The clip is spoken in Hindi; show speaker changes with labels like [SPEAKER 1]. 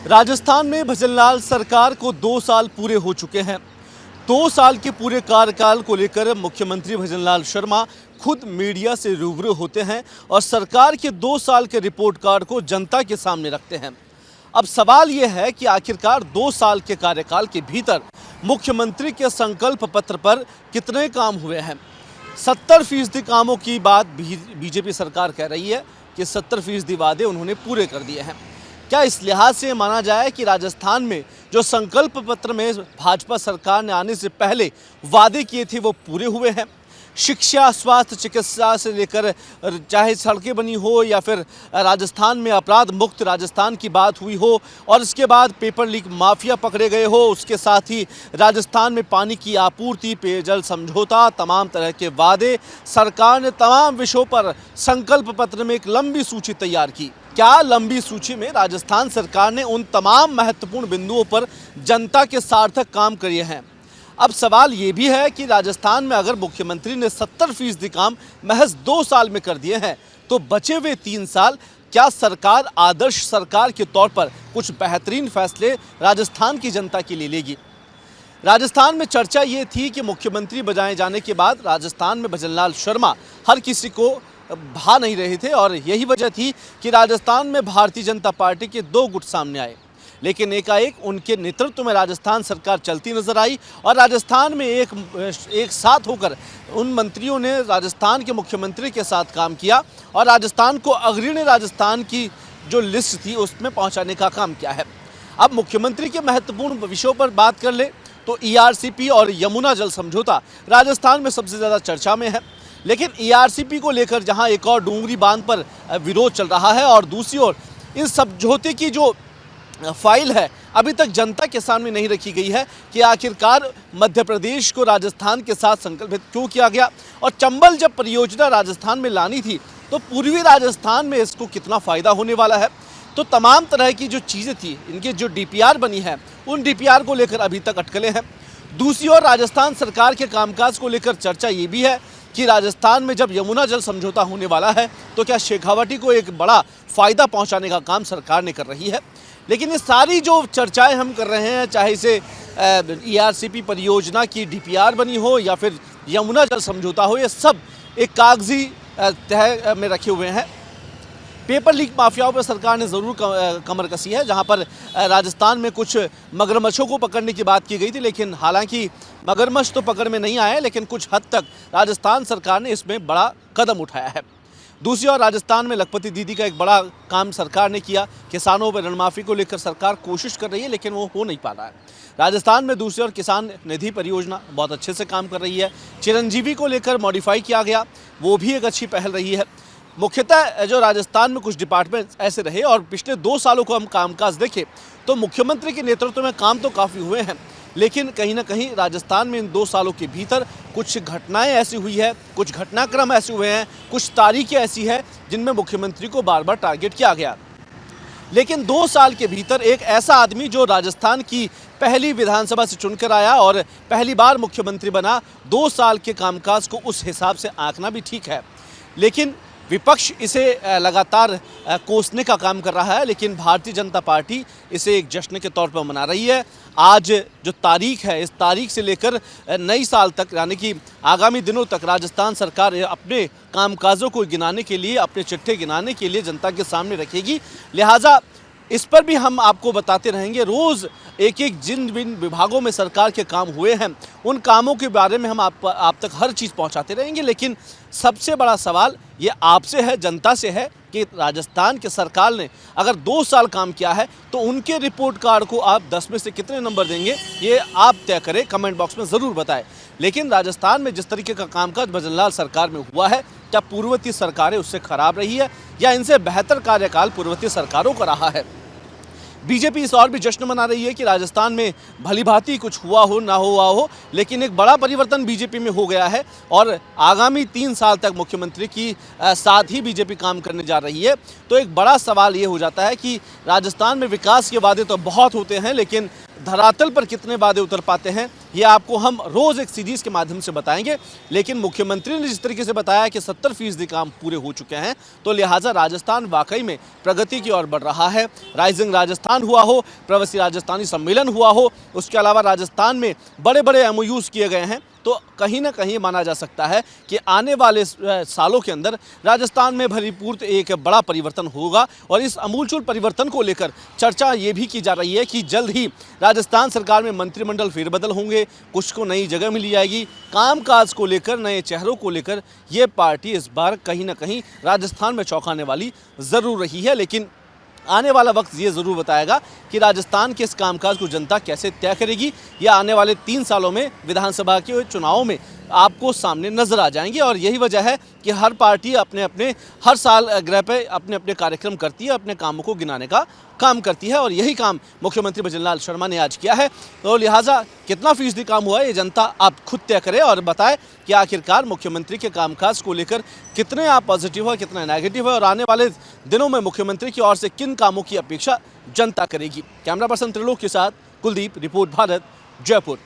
[SPEAKER 1] राजस्थान में भजनलाल सरकार को 2 साल पूरे हो चुके हैं। 2 साल के पूरे कार्यकाल को लेकर मुख्यमंत्री भजनलाल शर्मा खुद मीडिया से रूबरू होते हैं और सरकार के 2 साल के रिपोर्ट कार्ड को जनता के सामने रखते हैं। अब सवाल ये है कि आखिरकार 2 साल के कार्यकाल के भीतर मुख्यमंत्री के संकल्प पत्र पर कितने काम हुए हैं। 70% कामों की बात बीजेपी सरकार कह रही है कि 70% वादे उन्होंने पूरे कर दिए हैं। क्या इस लिहाज से माना जाए कि राजस्थान में जो संकल्प पत्र में भाजपा सरकार ने आने से पहले वादे किए थे वो पूरे हुए हैं? शिक्षा, स्वास्थ्य, चिकित्सा से लेकर चाहे सड़कें बनी हो या फिर राजस्थान में अपराध मुक्त राजस्थान की बात हुई हो और इसके बाद पेपर लीक माफिया पकड़े गए हो, उसके साथ ही राजस्थान में पानी की आपूर्ति, पेयजल समझौता, तमाम तरह के वादे, सरकार ने तमाम विषयों पर संकल्प पत्र में एक लंबी सूची तैयार की। क्या लंबी सूची में राजस्थान सरकार ने उन तमाम महत्वपूर्ण बिंदुओं पर जनता के सार्थक काम किए हैं? अब सवाल ये भी है कि राजस्थान में अगर मुख्यमंत्री ने 70% काम महज 2 साल में कर दिए हैं तो बचे हुए 3 साल क्या सरकार आदर्श सरकार के तौर पर कुछ बेहतरीन फैसले राजस्थान की जनता के लिए लेगी? राजस्थान में चर्चा ये थी कि मुख्यमंत्री बनाए जाने के बाद राजस्थान में भजनलाल शर्मा हर किसी को भा नहीं रहे थे और यही वजह थी कि राजस्थान में भारतीय जनता पार्टी के 2 गुट सामने आए। लेकिन एकाएक उनके नेतृत्व में राजस्थान सरकार चलती नजर आई और राजस्थान में एक साथ होकर उन मंत्रियों ने राजस्थान के मुख्यमंत्री के साथ काम किया और राजस्थान को अग्रणी राजस्थान की जो लिस्ट थी उसमें पहुंचाने का काम किया है। अब मुख्यमंत्री के महत्वपूर्ण विषयों पर बात कर ले तो ERCP और यमुना जल समझौता राजस्थान में सबसे ज़्यादा चर्चा में है। लेकिन ERCP को लेकर जहां एक और डूंगरी बांध पर विरोध चल रहा है और दूसरी ओर इस समझौते की जो फाइल है अभी तक जनता के सामने नहीं रखी गई है कि आखिरकार मध्य प्रदेश को राजस्थान के साथ संकल्पित क्यों किया गया और चंबल जब परियोजना राजस्थान में लानी थी तो पूर्वी राजस्थान में इसको कितना फ़ायदा होने वाला है। तो तमाम तरह की जो चीज़ें थी, इनके जो DPR बनी है उन DPR को लेकर अभी तक अटकलें हैं। दूसरी ओर राजस्थान सरकार के कामकाज को लेकर चर्चा ये भी है कि राजस्थान में जब यमुना जल समझौता होने वाला है तो क्या शेखावटी को एक बड़ा फ़ायदा पहुंचाने का काम सरकार ने कर रही है। लेकिन ये सारी जो चर्चाएं हम कर रहे हैं, चाहे इसे ERCP परियोजना की DPR बनी हो या फिर यमुना जल समझौता हो, ये सब एक कागजी तह में रखे हुए हैं। पेपर लीक माफियाओं पर सरकार ने ज़रूर कमर कसी है, जहां पर राजस्थान में कुछ मगरमच्छों को पकड़ने की बात की गई थी, लेकिन हालांकि मगरमच्छ तो पकड़ में नहीं आए, लेकिन कुछ हद तक राजस्थान सरकार ने इसमें बड़ा कदम उठाया है। दूसरी ओर राजस्थान में लखपति दीदी का एक बड़ा काम सरकार ने किया। किसानों पर ऋण माफ़ी को लेकर सरकार कोशिश कर रही है लेकिन वो हो नहीं पा रहा है। राजस्थान में दूसरी ओर किसान निधि परियोजना बहुत अच्छे से काम कर रही है। चिरंजीवी को लेकर मॉडिफाई किया गया, वो भी एक अच्छी पहल रही है। मुख्यतः जो राजस्थान में कुछ डिपार्टमेंट ऐसे रहे और पिछले 2 सालों को हम कामकाज देखें तो मुख्यमंत्री के नेतृत्व में काम तो काफ़ी हुए हैं, लेकिन कहीं ना कहीं राजस्थान में इन 2 सालों के भीतर कुछ घटनाएं ऐसी हुई है, कुछ घटनाक्रम ऐसे हुए हैं, कुछ तारीखें ऐसी हैं जिनमें मुख्यमंत्री को बार बार टारगेट किया गया। लेकिन 2 साल के भीतर एक ऐसा आदमी जो राजस्थान की पहली विधानसभा से चुनकर आया और पहली बार मुख्यमंत्री बना, 2 साल के कामकाज को उस हिसाब से आंकना भी ठीक है। लेकिन विपक्ष इसे लगातार कोसने का काम कर रहा है, लेकिन भारतीय जनता पार्टी इसे एक जश्न के तौर पर मना रही है। आज जो तारीख है, इस तारीख से लेकर नई साल तक, यानी कि आगामी दिनों तक राजस्थान सरकार अपने कामकाजों को गिनाने के लिए, अपने चिट्ठे गिनाने के लिए जनता के सामने रखेगी। लिहाजा इस पर भी हम आपको बताते रहेंगे। रोज़ एक एक जिन विभागों में सरकार के काम हुए हैं उन कामों के बारे में हम आप तक हर चीज़ पहुंचाते रहेंगे। लेकिन सबसे बड़ा सवाल ये आपसे है, जनता से है कि राजस्थान के सरकार ने अगर 2 साल काम किया है तो उनके रिपोर्ट कार्ड को आप 10 में से कितने नंबर देंगे, ये आप तय करें, कमेंट बॉक्स में ज़रूर बताएं। लेकिन राजस्थान में जिस तरीके का कामकाज भजनलाल सरकार में हुआ है, क्या पूर्ववर्ती सरकारें उससे खराब रही है या इनसे बेहतर कार्यकाल पूर्ववर्ती सरकारों का रहा है? बीजेपी इस और भी जश्न मना रही है कि राजस्थान में भलीभांति कुछ हुआ हो ना हुआ हो, लेकिन एक बड़ा परिवर्तन बीजेपी में हो गया है और आगामी 3 साल तक मुख्यमंत्री की साथ ही बीजेपी काम करने जा रही है। तो एक बड़ा सवाल ये हो जाता है कि राजस्थान में विकास के वादे तो बहुत होते हैं, लेकिन धरातल पर कितने वादे उतर पाते हैं, ये आपको हम रोज़ एक सीरीज़ के माध्यम से बताएंगे। लेकिन मुख्यमंत्री ने जिस तरीके से बताया कि 70% काम पूरे हो चुके हैं, तो लिहाजा राजस्थान वाकई में प्रगति की ओर बढ़ रहा है। राइजिंग राजस्थान हुआ हो, प्रवासी राजस्थानी सम्मेलन हुआ हो, उसके अलावा राजस्थान में बड़े बड़े एमओयूज़ किए गए हैं, तो कहीं ना कहीं माना जा सकता है कि आने वाले सालों के अंदर राजस्थान में भरीपूर्त एक बड़ा परिवर्तन होगा। और इस अमूलचूल परिवर्तन को लेकर चर्चा ये भी की जा रही है कि जल्द ही राजस्थान सरकार में मंत्रिमंडल फेरबदल होंगे, कुछ को नई जगह मिली जाएगी। कामकाज को लेकर, नए चेहरों को लेकर ये पार्टी इस बार कहीं ना कहीं राजस्थान में चौंकाने वाली ज़रूर रही है। लेकिन आने वाला वक्त ये ज़रूर बताएगा कि राजस्थान के इस कामकाज को जनता कैसे तय करेगी। या आने वाले 3 सालों में विधानसभा के चुनाव में आपको सामने नजर आ जाएंगे। और यही वजह है कि हर पार्टी अपने अपने हर साल ग्रह पे अपने अपने कार्यक्रम करती है, अपने कामों को गिनाने का काम करती है। और यही काम मुख्यमंत्री भजनलाल शर्मा ने आज किया है। तो लिहाजा कितना फीसदी काम हुआ है ये जनता आप खुद तय करें और बताएं कि आखिरकार मुख्यमंत्री के कामकाज को लेकर कितने आप पॉजिटिव है, कितना नेगेटिव है, और आने वाले दिनों में मुख्यमंत्री की ओर से किन कामों की अपेक्षा जनता करेगी। कैमरा पर्सन त्रिलोक के साथ कुलदीप, रिपोर्ट भारत, जयपुर।